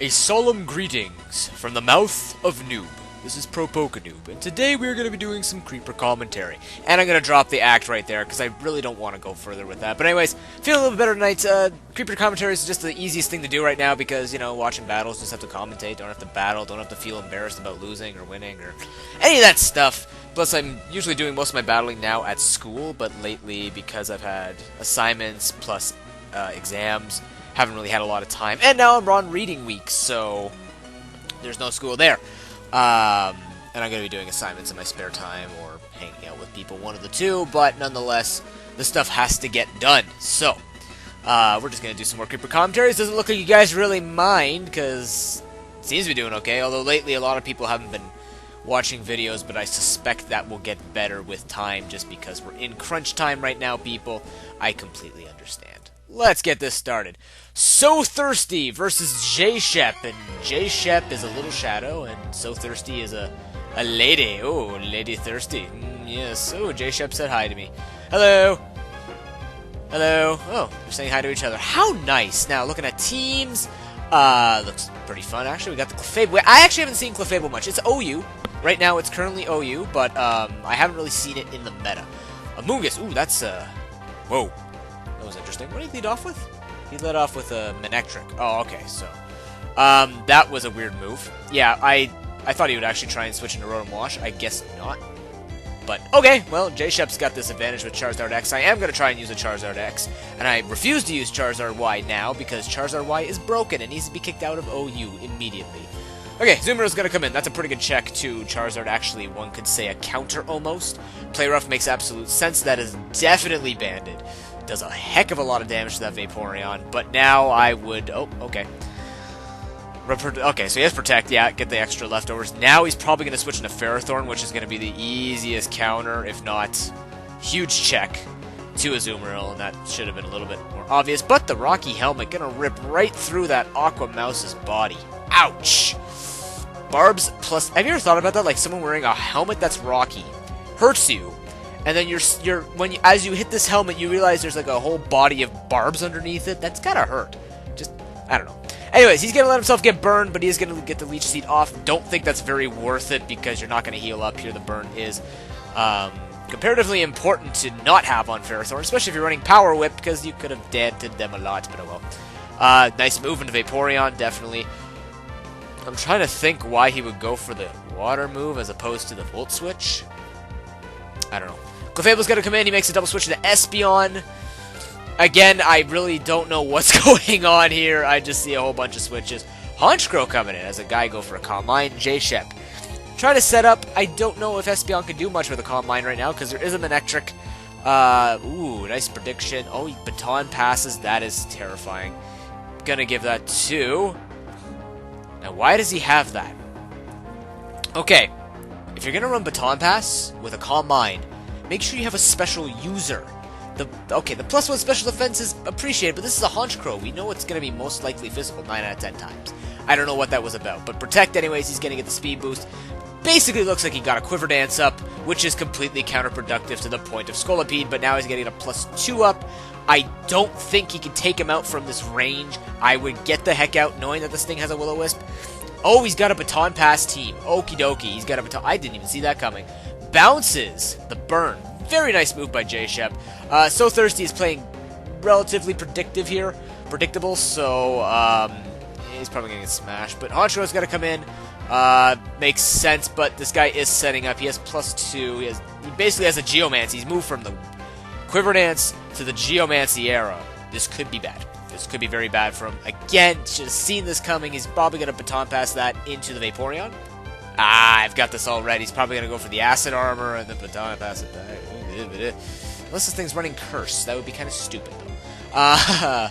solemn greetings from the mouth of Noob. This is ProPokeNoob, and today we're going to be doing some creeper commentary. And I'm going to drop the act right there, because I really don't want to go further with that. But anyways, feeling a little bit better tonight. Creeper commentary is just the easiest thing to do right now, because, you know, watching battles, just have to commentate, don't have to battle, don't have to feel embarrassed about losing or winning, or any of that stuff. Plus, I'm usually doing most of my battling now at school, but lately, because I've had assignments plus exams, haven't really had a lot of time. And now I'm on reading week, so there's no school there. And I'm going to be doing assignments in my spare time or hanging out with people, one of the two, but nonetheless, the stuff has to get done. So, we're just going to do some more creeper commentaries. Doesn't look like you guys really mind, because it seems to be doing okay, although lately a lot of people haven't been watching videos, but I suspect that will get better with time, just because we're in crunch time right now, people. I completely understand. Let's get this started. So Thirsty versus J-Shep, and J-Shep is a little shadow, and So Thirsty is a lady. Oh, Lady Thirsty. Yes. Oh, J-Shep said hi to me. Hello. Hello. Oh, they're saying hi to each other. How nice. Now, looking at teams, looks pretty fun, actually. We got the Clefable. I actually haven't seen Clefable much. It's OU. Right now, it's currently OU, but I haven't really seen it in the meta. Amoonguss. Ooh, that's, whoa. That was interesting. What did he lead off with? He led off with a Manectric. Oh, okay, so that was a weird move. Yeah, I thought he would actually try and switch into Rotom Wash. I guess not. But, okay, well, J-Shep's got this advantage with Charizard X. I am going to try and use a Charizard X, and I refuse to use Charizard Y now, because Charizard Y is broken and needs to be kicked out of OU immediately. Okay, Zoomer's going to come in. That's a pretty good check to Charizard. Actually, one could say a counter almost. Play Rough makes absolute sense. That is definitely banded. Does a heck of a lot of damage to that Vaporeon, but now I would... Oh, okay. Okay, so he has Protect, yeah, get the extra leftovers. Now he's probably going to switch into Ferrothorn, which is going to be the easiest counter, if not huge check to Azumarill, and that should have been a little bit more obvious. But the Rocky Helmet going to rip right through that Aqua Mouse's body. Ouch! Barbs plus... Have you ever thought about that? Like, someone wearing a helmet that's rocky hurts you, and then as you hit this helmet, you realize there's like a whole body of barbs underneath it. That's gotta hurt. Just, I don't know. Anyways, he's gonna let himself get burned, but he's gonna get the Leech Seed off. Don't think that's very worth it, because you're not gonna heal up here. The burn is comparatively important to not have on Ferrothorn, especially if you're running Power Whip, because you could have dented them a lot, but oh well. Nice move into Vaporeon, definitely. I'm trying to think why he would go for the Water move as opposed to the Volt Switch. I don't know. Clefable's gonna come in, he makes a double switch to Espeon. Again, I really don't know what's going on here. I just see a whole bunch of switches. Honchkrow coming in as a guy go for a Calm Mind. J-Shep trying to set up. I don't know if Espeon can do much with a Calm Mind right now, because there is a Manectric. Ooh, nice prediction. Oh, he Baton passes. That is terrifying. Gonna give that to... Now, why does he have that? Okay. If you're going to run Baton Pass with a Calm Mind, make sure you have a special user. The +1 special defense is appreciated, but this is a Honchkrow. We know it's going to be most likely physical 9 out of 10 times. I don't know what that was about, but Protect anyways, he's going to get the speed boost. Basically looks like he got a Quiver Dance up, which is completely counterproductive to the point of Scolipede, but now he's getting a +2 up. I don't think he can take him out from this range. I would get the heck out knowing that this thing has a Will-O-Wisp. Oh, he's got a Baton Pass team. Okie dokie. He's got a Baton... I didn't even see that coming. Bounces the burn. Very nice move by J-Shep. So Thirsty is playing relatively predictable, so he's probably going to get smashed. But Honchkrow's got to come in. Makes sense, but this guy is setting up. He has +2. He basically has a Geomancy. He's moved from the Quiver Dance to the Geomancy era. This could be bad. This could be very bad for him. Again, should have seen this coming. He's probably going to Baton Pass that into the Vaporeon. I've got this all ready. He's probably going to go for the Acid Armor and then Baton Pass it back. Unless this thing's running Curse. That would be kind of stupid, though.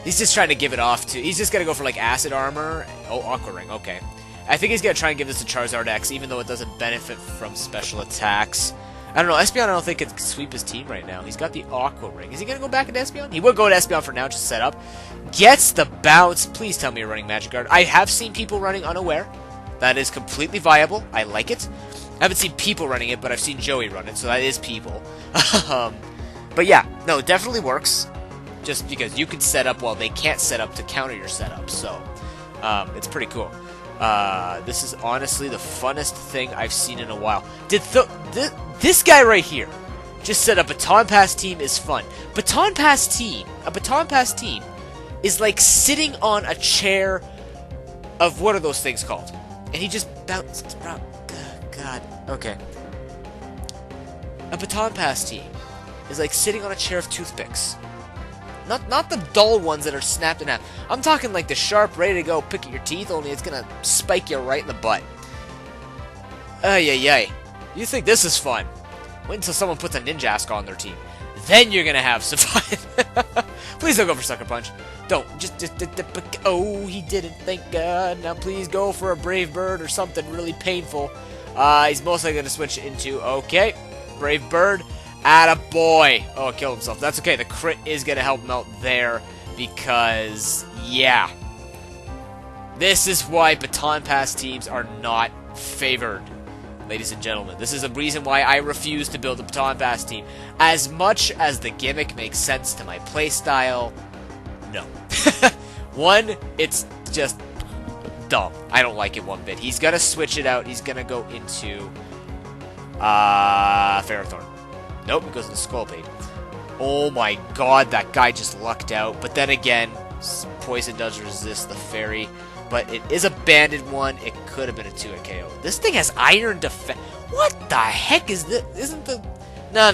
He's just trying to give it off to... He's just going to go for, like, Acid Armor. Oh, Aqua Ring. Okay. I think he's going to try and give this to Charizard X, even though it doesn't benefit from special attacks. I don't know. Espeon, I don't think can sweep his team right now. He's got the Aqua Ring. Is he going to go back into Espeon? He will go to Espeon for now, just set up. Gets the bounce. Please tell me you're running Magic Guard. I have seen people running Unaware. That is completely viable. I like it. I haven't seen people running it, but I've seen Joey run it, so that is people. But yeah, no, it definitely works. Just because you can set up while they can't set up to counter your setup. So It's pretty cool. This is honestly the funnest thing I've seen in a while. This guy right here just said a baton pass team is fun. A baton pass team is like sitting on a chair of, what are those things called? And he just bounced around. God, okay. A baton pass team is like sitting on a chair of toothpicks. Not the dull ones that are snapped in half. I'm talking like the sharp, ready to go, pick at your teeth, only it's gonna spike you right in the butt. Ay. You think this is fun? Wait until someone puts a ninja on their team. Then you're gonna have some fun. Please don't go for Sucker Punch. Don't. Oh, he didn't. Thank God. Now please go for a Brave Bird or something really painful. He's mostly gonna switch into, okay, Brave Bird. Attaboy. Oh, killed himself. That's okay. The crit is going to help him out there because, yeah. This is why baton pass teams are not favored, ladies and gentlemen. This is a reason why I refuse to build a baton pass team. As much as the gimmick makes sense to my playstyle, no. One, it's just dumb. I don't like it one bit. He's going to switch it out. He's going to go into Ferrothorn. Nope, it goes to the Skull Bait. Oh my god, that guy just lucked out. But then again, poison does resist the fairy. But it is a banded one. It could have been a 2-hit KO. This thing has iron defense. What the heck is this? Isn't the... No.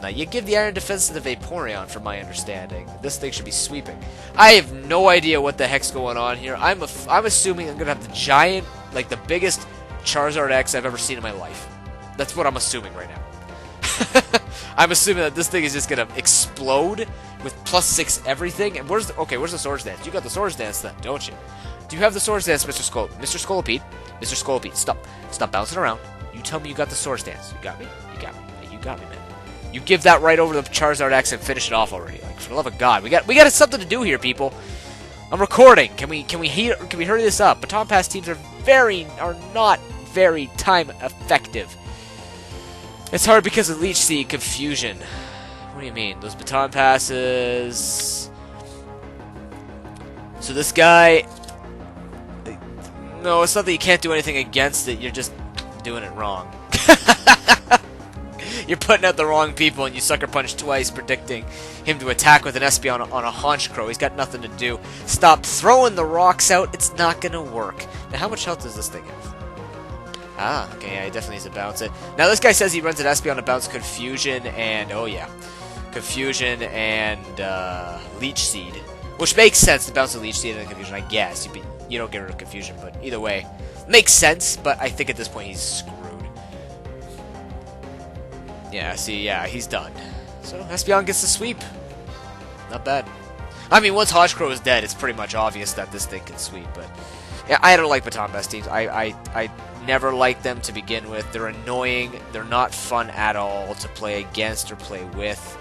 You give the iron defense to the Vaporeon, from my understanding. This thing should be sweeping. I have no idea what the heck's going on here. I'm assuming I'm going to have the giant, like the biggest Charizard X I've ever seen in my life. That's what I'm assuming right now. I'm assuming that this thing is just gonna explode with +6 everything. And where's the Swords Dance? You got the Swords Dance then, don't you? Do you have the Swords Dance, Mr. Scolipede? Mr. Scolipede, stop bouncing around. You tell me you got the Swords Dance. You got me, man. You give that right over the Charizard X and finish it off already. Like, for the love of God, we got something to do here, people. I'm recording. Can we hurry this up? Baton Pass teams are not very time effective. It's hard because of Leech Seed confusion. What do you mean? Those baton passes... So this guy... No, it's not that you can't do anything against it, you're just doing it wrong. You're putting out the wrong people and you Sucker Punch twice, predicting him to attack with an Espeon on a Honchkrow. He's got nothing to do. Stop throwing the rocks out, it's not gonna work. Now how much health does this thing have? Ah, okay, yeah, he definitely needs to bounce it. Now, this guy says he runs an Espeon to bounce Confusion and, oh yeah, Confusion and Leech Seed. Which makes sense to bounce a Leech Seed and Confusion, I guess. You don't get rid of Confusion, but either way. Makes sense, but I think at this point he's screwed. Yeah, see, yeah, he's done. So, Espeon gets the sweep. Not bad. I mean, once Honchkrow is dead, it's pretty much obvious that this thing can sweep, but... Yeah, I don't like baton pass teams. I never liked them to begin with. They're annoying. They're not fun at all to play against or play with.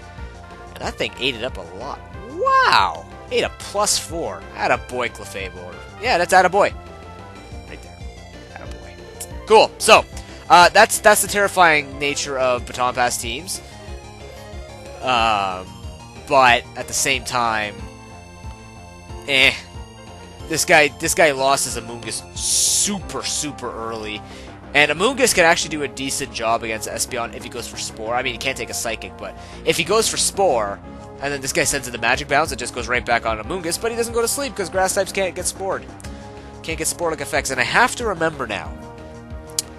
And that thing ate it up a lot. Wow! Ate a +4. Attaboy, Clefable. Yeah, that's attaboy. Right there. Attaboy. Cool. So, that's the terrifying nature of baton pass teams. But at the same time, This guy lost his Amoonguss super early. And Amoonguss can actually do a decent job against Espeon if he goes for Spore. I mean, he can't take a Psychic, but if he goes for Spore, and then this guy sends in the Magic Bounce, it just goes right back on Amoonguss, but he doesn't go to sleep because Grass types can't get Spored. Can't get Spore-like effects. And I have to remember now,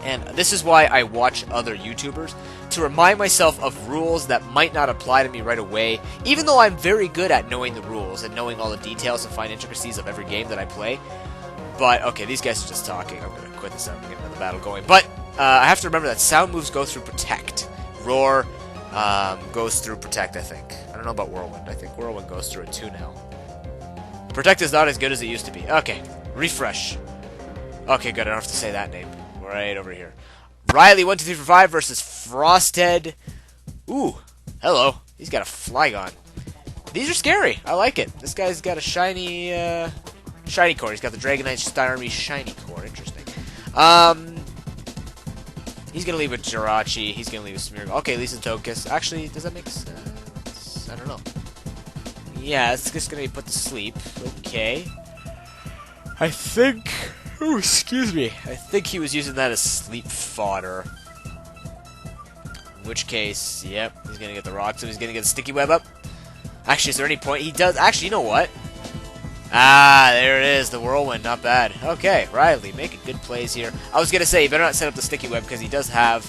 and this is why I watch other YouTubers, to remind myself of rules that might not apply to me right away, even though I'm very good at knowing the rules and knowing all the details and fine intricacies of every game that I play. But, okay, these guys are just talking. I'm going to quit this out and get another battle going. But, I have to remember that sound moves go through Protect. Roar goes through Protect, I think. I don't know about Whirlwind. I think Whirlwind goes through it too now. Protect is not as good as it used to be. Okay, refresh. Okay, good. I don't have to say that name. Right over here. Riley, 1, 2, 3, 4, 5 versus Frosthead. Ooh, hello. He's got a Flygon. These are scary. I like it. This guy's got a shiny core. He's got the Dragonite Starmie shiny core. Interesting. He's gonna leave with Jirachi. He's gonna leave with Smeargle. Okay, Lisa Tokus. Actually, does that make sense? I don't know. Yeah, it's just gonna be put to sleep. Okay. I think... Oh, excuse me. I think he was using that as sleep fodder. In which case, yep, he's gonna get the rock, so he's gonna get the sticky web up. Actually, is there any point? He does... Actually, you know what? Ah, there it is, the whirlwind, not bad. Okay, Riley, making good plays here. I was gonna say, you better not set up the sticky web, because he does have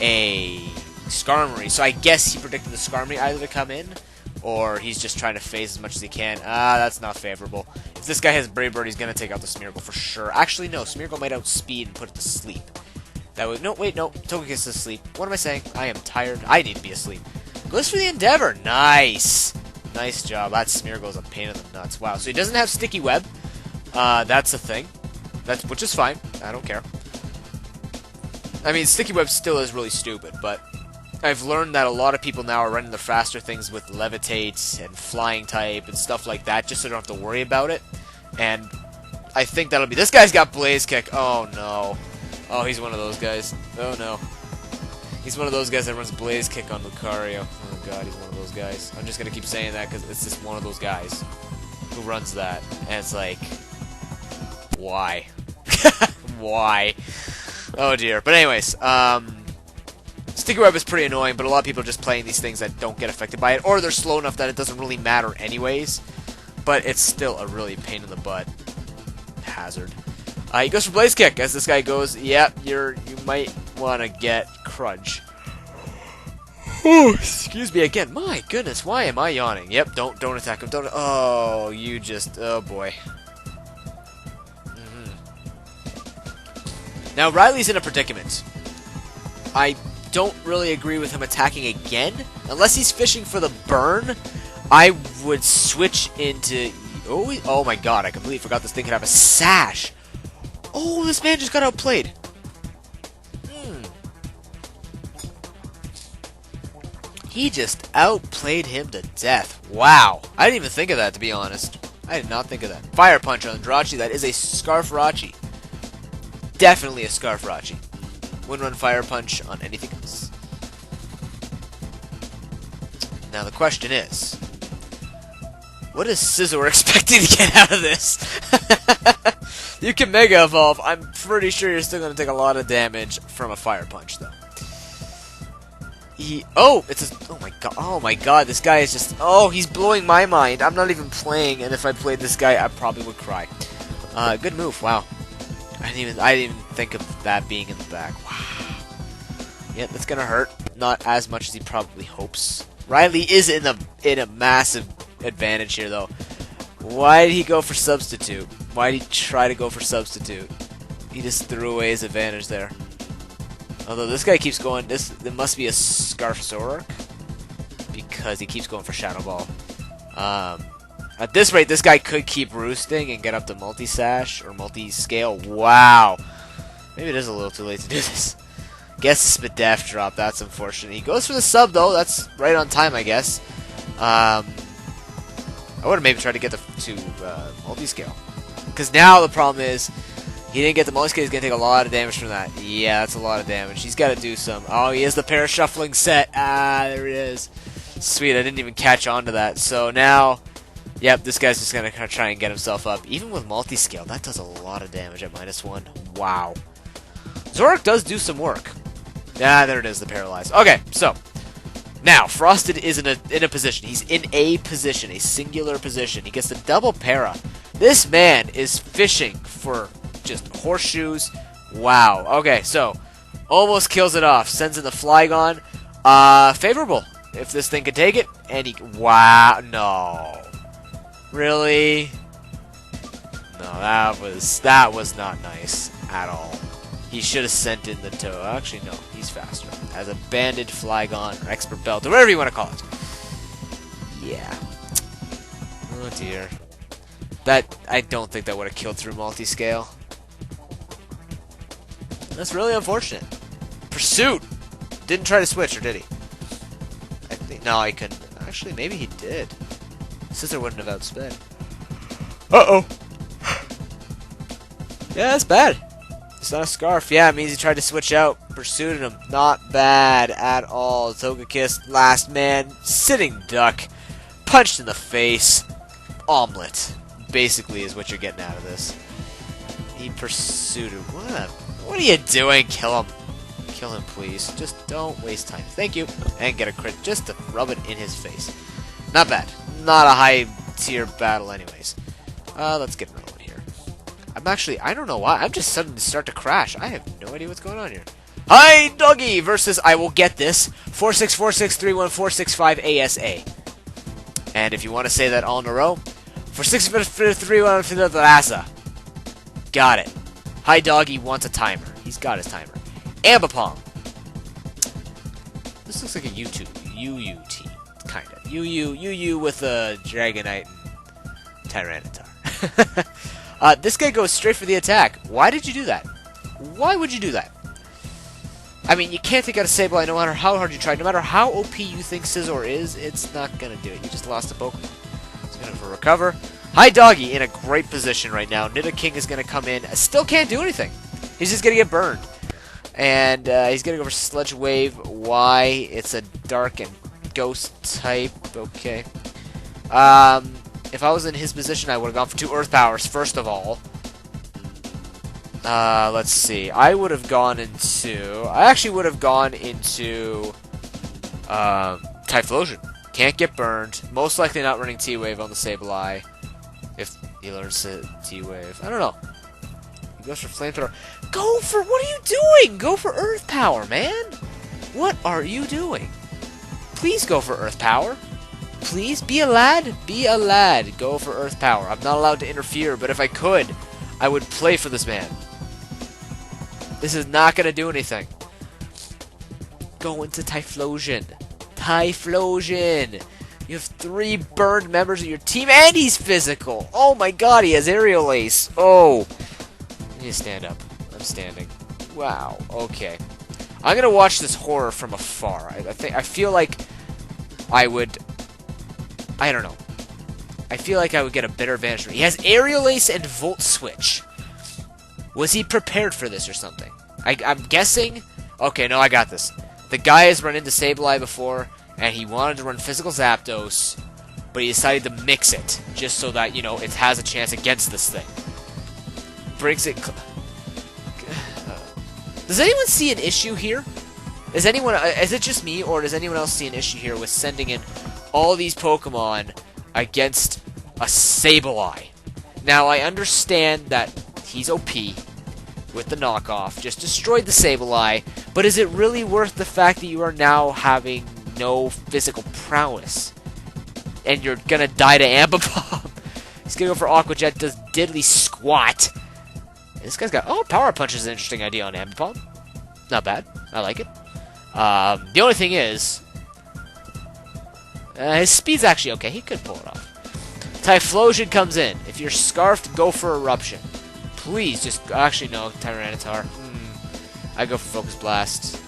a Skarmory, so I guess he predicted the Skarmory either to come in, or he's just trying to phase as much as he can. Ah, that's not favorable. If this guy has Brave Bird, he's gonna take out the Smeargle for sure. Actually, no, Smeargle might outspeed and put it to sleep. That would... No, wait, no, Togekiss is asleep. What am I saying? I am tired. I need to be asleep. Goes for the Endeavor. Nice! Nice job. That Smeargle's a pain in the nuts. Wow, so he doesn't have Sticky Web. That's a thing. Which is fine. I don't care. I mean, Sticky Web still is really stupid, but I've learned that a lot of people now are running the faster things with Levitate and Flying type and stuff like that, just so they don't have to worry about it. And I think that'll be... This guy's got Blaze Kick. Oh, no. Oh, he's one of those guys. Oh, no. He's one of those guys that runs Blaze Kick on Lucario. Oh, God, he's one of those guys. I'm just going to keep saying that because it's just one of those guys who runs that. And it's like... Why? Why? Oh, dear. But anyways, Sticky Web is pretty annoying, but a lot of people are just playing these things that don't get affected by it, or they're slow enough that it doesn't really matter anyways. But it's still a really pain in the butt hazard. He goes for Blaze Kick. As this guy goes, yep, you might want to get Crunch. Oh, excuse me again. My goodness, why am I yawning? Yep, don't attack him. Don't. Oh, you just. Oh boy. Now Riley's in a predicament. I don't really agree with him attacking again, unless he's fishing for the burn. I would switch into. Oh my God! I completely forgot this thing could have a sash. Oh, this man just got outplayed. He just outplayed him to death. Wow. I didn't even think of that, to be honest. I did not think of that. Fire Punch on Andrachi. That is a Scarfrachi. Definitely a Scarfrachi. Wouldn't run Fire Punch on anything else. Now the question is, what is Scizor expecting to get out of this? You can Mega Evolve. I'm pretty sure you're still going to take a lot of damage from a Fire Punch, though. Oh my god, this guy is just... Oh, he's blowing my mind. I'm not even playing, and if I played this guy, I probably would cry. Good move, wow. I didn't even think of that being in the back. Wow. Yeah, that's going to hurt. Not as much as he probably hopes. Riley is in a massive advantage here, though. Why did he go for Substitute? Why did he try to go for Substitute? He just threw away his advantage there. Although this guy keeps going, there must be a Scarfzork, because he keeps going for Shadow Ball. At this rate, this guy could keep roosting and get up to multi-sash or multi-scale. Wow. Maybe it is a little too late to do this. Guess the Spadef drop, that's unfortunate. He goes for the sub, though. That's right on time, I guess. I would have maybe tried to get to multi-scale. Because now the problem is, he didn't get the multi-scale, he's going to take a lot of damage from that. Yeah, that's a lot of damage. He's got to do some... Oh, he has the Parashuffling set. Ah, there it is. Sweet, I didn't even catch on to that. So now... Yep, this guy's just going to try and get himself up. Even with multi-scale, that does a lot of damage at -1. Wow. Zoroark does do some work. Ah, there it is, the Paralyzed. Okay, so... Now, Frosted is in a position. He's in a position, a singular position. He gets the double para. This man is fishing for just horseshoes. Wow. Okay, so almost kills it off. Sends in the Flygon. Favorable if this thing could take it. And he... Wow. No. Really? No, that was not nice at all. He should have sent in the toe. Actually, no. He's faster. As a banded Flygon or Expert Belt or whatever you want to call it. Yeah. Oh dear. I don't think that would have killed through multi-scale. That's really unfortunate. Pursuit! Didn't try to switch, or did he? I think... No, he couldn't. Actually, maybe he did. Scizor wouldn't have outsped. Uh-oh! Yeah, that's bad. It's not a Scarf. Yeah, it means he tried to switch out. Pursued him. Not bad at all. Togekiss, last man. Sitting Duck. Punched in the face. Omelet. Basically is what you're getting out of this. He pursued him. What are you doing? Kill him. Kill him, please. Just don't waste time. Thank you. And get a crit just to rub it in his face. Not bad. Not a high tier battle anyways. Let's get rolling here. I don't know why. I'm just suddenly start to crash. I have no idea what's going on here. Hi, Doggy versus I will get this 4646314665 ASA. And if you want to say that all in a row, 4631 ASA. Got it. Hi, Doggy wants a timer. He's got his timer. Ambipom. This looks like a UU team, kinda. UU with a Dragonite and Tyranitar. This guy goes straight for the attack. Why did you do that? Why would you do that? I mean, you can't take out a Sableye no matter how hard you try. No matter how OP you think Scizor is, it's not going to do it. You just lost a Pokemon. He's going to recover. Hi, Doggy, in a great position right now. Nidoking is going to come in. Still can't do anything. He's just going to get burned. And he's going to go for Sludge Wave. Why? It's a Dark and Ghost type. Okay. If I was in his position, I would have gone for 2 Earth Powers, first of all. Let's see. I actually would have gone into Typhlosion. Can't get burned. Most likely not running T-Wave on the Sableye. If he learns T-Wave. I don't know. He goes for Flamethrower. What are you doing? Go for Earth Power, man. What are you doing? Please go for Earth Power. Please, be a lad. Be a lad. Go for Earth Power. I'm not allowed to interfere, but if I could, I would play for this man. This is not going to do anything. Go into Typhlosion. Typhlosion. You have 3 burned members of your team, and he's physical. Oh my god, he has Aerial Ace. Oh. I need to stand up. I'm standing. Wow. Okay. I'm going to watch this horror from afar. I feel like I would... I don't know. I feel like I would get a better advantage. He has Aerial Ace and Volt Switch. Was he prepared for this or something? I'm guessing... Okay, no, I got this. The guy has run into Sableye before, and he wanted to run Physical Zapdos, but he decided to mix it, just so that, you know, it has a chance against this thing. Brings it... Does anyone see an issue here? Is it just me, or does anyone else see an issue here with sending in all these Pokemon against a Sableye? Now, I understand that he's OP with the knockoff, just destroyed the Sableye, but is it really worth the fact that you are now having no physical prowess? And you're gonna die to Ambipom. He's gonna go for Aqua Jet, does diddly squat. This guy's got... Oh, Power Punch is an interesting idea on Ambipom. Not bad. I like it. The only thing is... his speed's actually okay. He could pull it off. Typhlosion comes in. If you're Scarfed, go for Eruption. Please, just... Actually, no. Tyranitar. I go for Focus Blast.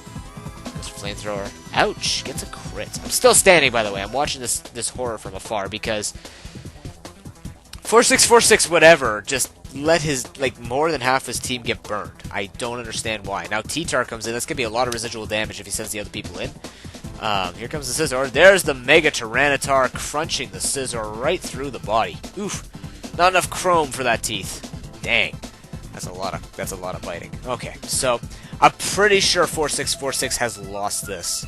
Goes for Flamethrower. Ouch. Gets a crit. I'm still standing, by the way. I'm watching this horror from afar because... 4646 whatever just let his, like, more than half his team get burned. I don't understand why. Now T-Tar comes in. That's going to be a lot of residual damage if he sends the other people in. Here comes the Scizor. There's the Mega Tyranitar crunching the Scizor right through the body. Oof. Not enough chrome for that teeth. Dang. That's a lot of biting. Okay, so I'm pretty sure 4646 has lost this.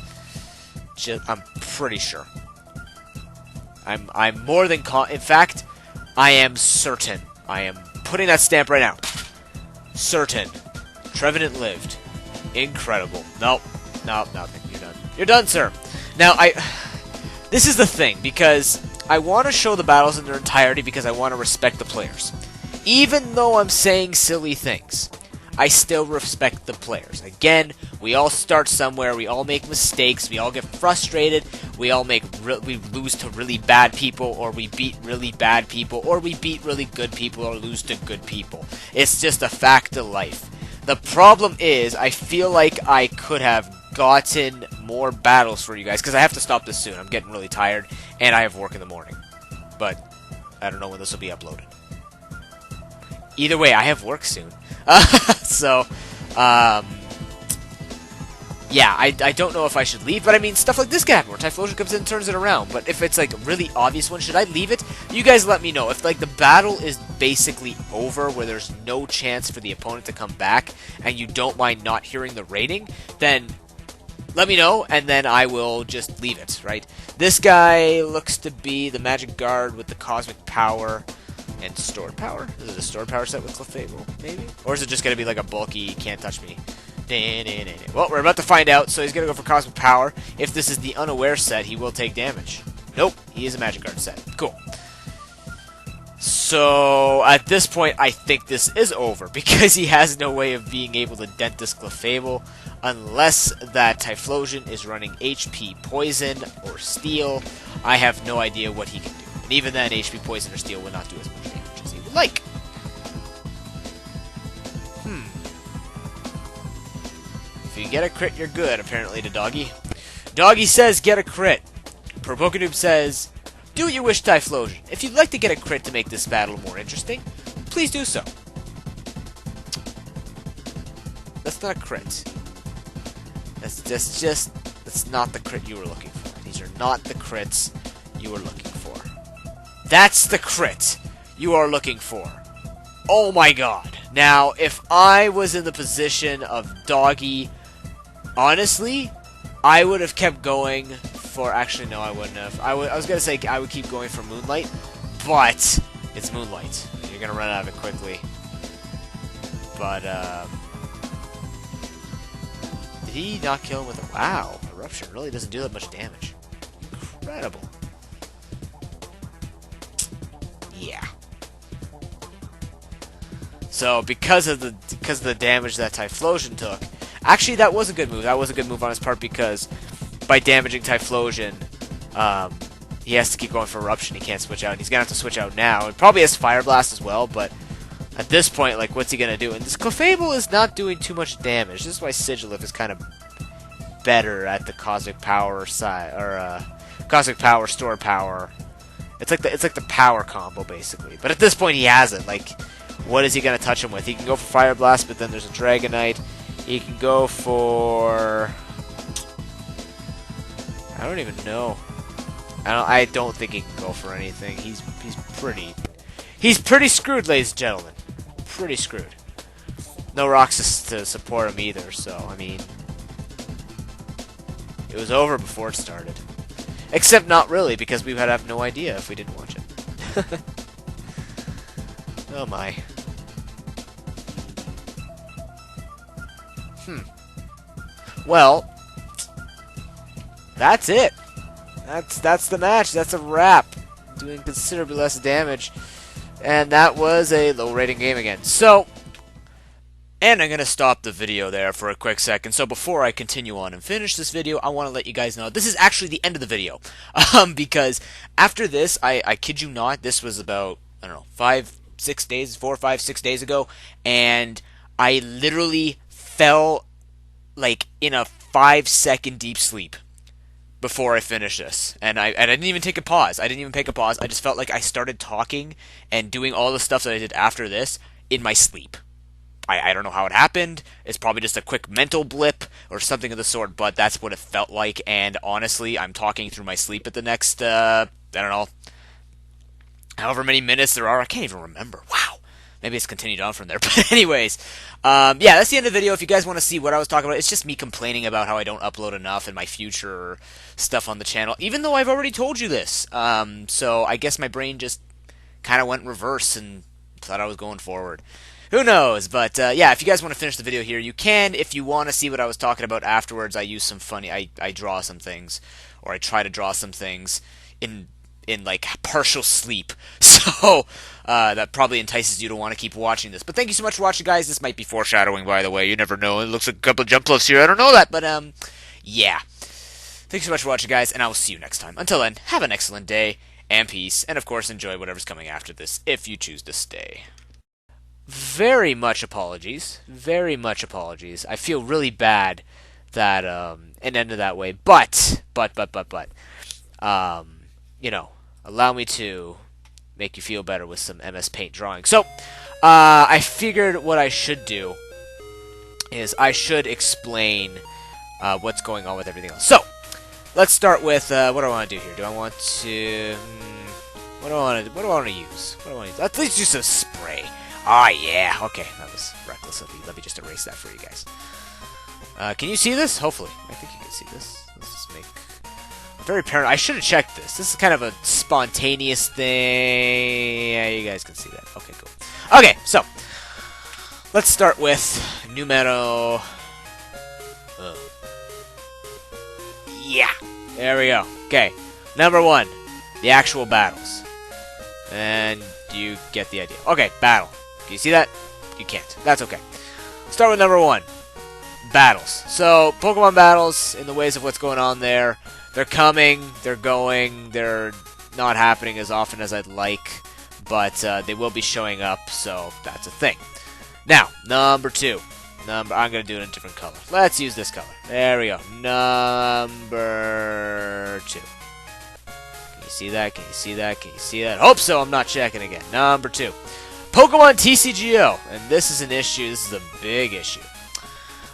I'm pretty sure. I'm more than in fact, I am certain. I am putting that stamp right now. Certain. Trevenant lived. Incredible. Nope. Nothing. You're done. You're done, sir. Now, this is the thing, because I want to show the battles in their entirety because I want to respect the players. Even though I'm saying silly things, I still respect the players. Again, we all start somewhere, we all make mistakes, we all get frustrated, we lose to really bad people, or we beat really bad people, or we beat really good people, or lose to good people. It's just a fact of life. The problem is, I feel like I could have gotten more battles for you guys, because I have to stop this soon. I'm getting really tired, and I have work in the morning. But, I don't know when this will be uploaded. Either way, I have work soon. So, yeah, I don't know if I should leave, but I mean, stuff like this can happen, where Typhlosion comes in and turns it around, but if it's, like, a really obvious one, should I leave it? You guys let me know. If, like, the battle is basically over, where there's no chance for the opponent to come back, and you don't mind not hearing the rating, then let me know, and then I will just leave it, right? This guy looks to be the Magic Guard with the Cosmic Power and Stored Power. Is it a Stored Power set with Clefable, maybe? Or is it just going to be like a bulky, can't touch me? Well, we're about to find out, so he's going to go for Cosmic Power. If this is the Unaware set, he will take damage. Nope, he is a Magic Guard set. Cool. So, at this point, I think this is over, because he has no way of being able to dent this Clefable, unless that Typhlosion is running HP Poison or Steel. I have no idea what he can do. And even then, HP Poison or Steel will not do as much damage as he would like. If you get a crit, you're good, apparently, to Doggy. Doggy says, get a crit. ProPokeNoob says, do what you wish, Typhlosion. If you'd like to get a crit to make this battle more interesting, please do so. That's not a crit. That's not the crit you were looking for. These are not the crits you were looking for. That's the crit you are looking for. Oh my god. Now, if I was in the position of Doggy, honestly, I would have kept going for... Actually, no, I wouldn't have. I was going to say I would keep going for Moonlight, but it's Moonlight. You're going to run out of it quickly. But, did he not kill him with a... Wow, Eruption really doesn't do that much damage. Incredible. Yeah. So, because of the damage that Typhlosion took... Actually, that was a good move. That was a good move on his part, because by damaging Typhlosion, he has to keep going for Eruption. He can't switch out. He's going to have to switch out now. And probably has Fire Blast as well, but at this point, like, what's he going to do? And this Clefable is not doing too much damage. This is why Sigilif is kind of better at the Cosmic Power side, or Cosmic Power, Store Power. It's like the power combo, basically. But at this point, he has it. Like, what is he going to touch him with? He can go for Fire Blast, but then there's a Dragonite. He can go for... I don't even know. I don't think he can go for anything. He's pretty screwed, ladies and gentlemen. Pretty screwed. No rocks to support him either, so, I mean... It was over before it started. Except not really, because we would have no idea if we didn't watch it. Oh my. Well, that's it. That's the match. That's a wrap. Doing considerably less damage. And that was a low rating game again. So, and I'm going to stop the video there for a quick second. So before I continue on and finish this video, I want to let you guys know this is actually the end of the video. Because after this, I kid you not, this was about, I don't know, 4, 5, 6 days ago. And I literally fell like in a 5-second deep sleep before I finished this, and I didn't even take a pause. I just felt like I started talking and doing all the stuff that I did after this in my sleep. I don't know how it happened. It's probably just a quick mental blip or something of the sort, but that's what it felt like. And honestly, I'm talking through my sleep at the next I don't know, however many minutes there are. I can't even remember. Wow. Maybe it's continued on from there. But anyways, yeah, that's the end of the video. If you guys want to see what I was talking about, it's just me complaining about how I don't upload enough and my future stuff on the channel, even though I've already told you this. So I guess my brain just kind of went reverse and thought I was going forward. Who knows? But yeah, if you guys want to finish the video here, you can. If you want to see what I was talking about afterwards, I use some funny... I draw some things, or I try to draw some things in like partial sleep, so that probably entices you to want to keep watching this. But thank you so much for watching, guys. This might be foreshadowing, by the way. You never know. It looks like a couple of jump lifts here. I don't know that, but yeah. Thanks so much for watching, guys, and I will see you next time. Until then, have an excellent day and peace, and of course, enjoy whatever's coming after this if you choose to stay. Very much apologies. Very much apologies. I feel really bad that it ended that way, but you know, allow me to make you feel better with some MS Paint drawing. So, I figured what I should do is I should explain what's going on with everything else. So, let's start with, what do I want to do here? Do I want to... what do I want to use? Let's use a spray. Ah, yeah. Okay, that was reckless of me. Let me just erase that for you guys. Can you see this? Hopefully. I think you can see this. Let's just make... very paranoid. I should have checked this. This is kind of a spontaneous thing. Yeah, you guys can see that. Okay, cool. Okay, so... let's start with numero... yeah! There we go. Okay. Number 1. The actual battles. And you get the idea. Okay, battle. Can you see that? You can't. That's okay. Start with number 1. Battles. So, Pokemon battles, in the ways of what's going on there, they're coming, they're going, they're not happening as often as I'd like, but they will be showing up, so that's a thing. Now, number 2. I'm going to do it in a different color. Let's use this color. There we go. Number 2. Can you see that? Can you see that? Can you see that? Hope so. I'm not checking again. Number 2. Pokemon TCGO. And this is an issue. This is a big issue.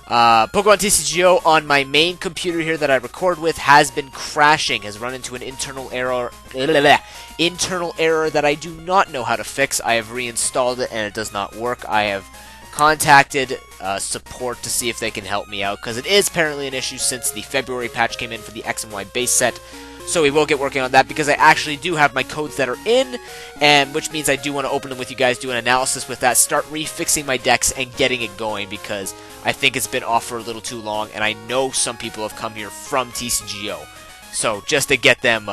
Pokemon TCGO on my main computer here that I record with has been crashing, has run into an internal error that I do not know how to fix. I have reinstalled it and it does not work. I have contacted support to see if they can help me out, because it is apparently an issue since the February patch came in for the X and Y base set. So we will get working on that, because I actually do have my codes that are in, and which means I do want to open them with you guys, do an analysis with that, start refixing my decks and getting it going, because I think it's been off for a little too long, and I know some people have come here from TCGO. So just to get them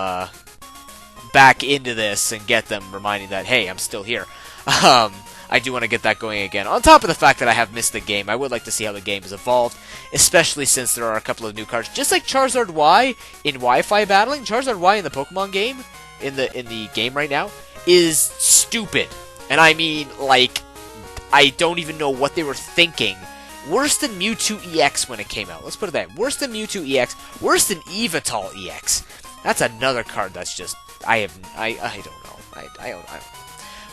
back into this and get them reminding that, hey, I'm still here. I do want to get that going again. On top of the fact that I have missed the game, I would like to see how the game has evolved, especially since there are a couple of new cards. Just like Charizard Y in Wi-Fi battling, Charizard Y in the Pokemon game, in the game right now, is stupid. And I mean, like, I don't even know what they were thinking. Worse than Mewtwo EX when it came out. Let's put it that way. Worse than Mewtwo EX. Worse than Evital EX. That's another card that's just... I don't know. I don't know.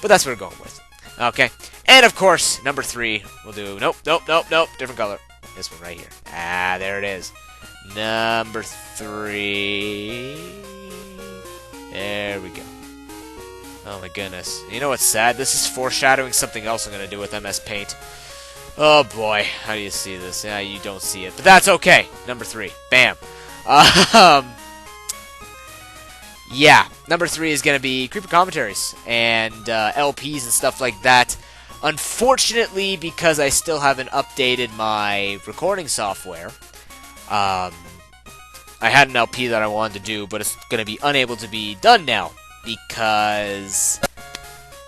But that's what we're going with. Okay. And of course, number 3, we'll do... Nope. Different color. This one right here. Ah, there it is. Number 3. There we go. Oh my goodness. You know what's sad? This is foreshadowing something else I'm going to do with MS Paint. Oh boy. How do you see this? Yeah, you don't see it. But that's okay. Number 3. Bam. Yeah, number 3 is going to be Creeper Commentaries and LPs and stuff like that. Unfortunately, because I still haven't updated my recording software, I had an LP that I wanted to do, but it's going to be unable to be done now because,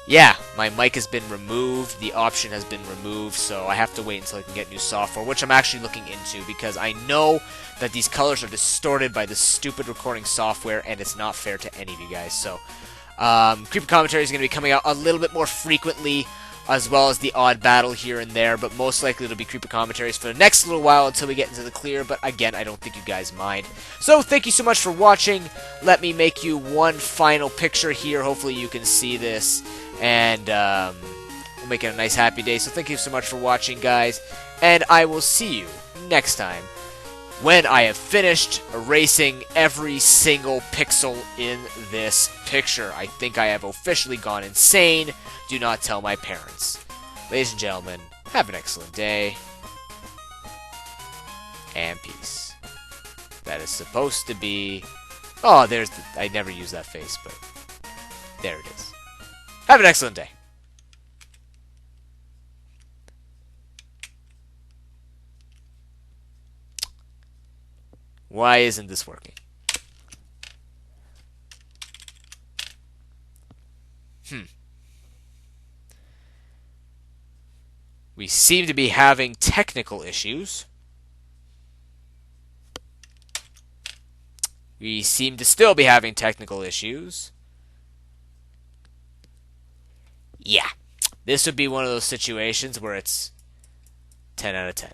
yeah, my mic has been removed, the option has been removed, so I have to wait until I can get new software, which I'm actually looking into because I know that these colors are distorted by the stupid recording software, and it's not fair to any of you guys. So, Creeper Commentary is going to be coming out a little bit more frequently, as well as the odd battle here and there, but most likely it'll be Creeper Commentaries for the next little while until we get into the clear, but again, I don't think you guys mind. So, thank you so much for watching. Let me make you one final picture here. Hopefully you can see this, and we'll make it a nice happy day. So, thank you so much for watching, guys, and I will see you next time when I have finished erasing every single pixel in this picture. I think I have officially gone insane. Do not tell my parents. Ladies and gentlemen, have an excellent day. And peace. That is supposed to be... Oh, there's the... I never use that face, but... there it is. Have an excellent day. Why isn't this working? We seem to be having technical issues. We seem to still be having technical issues. Yeah. This would be one of those situations where it's 10 out of 10.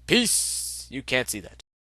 Peace! You can't see that.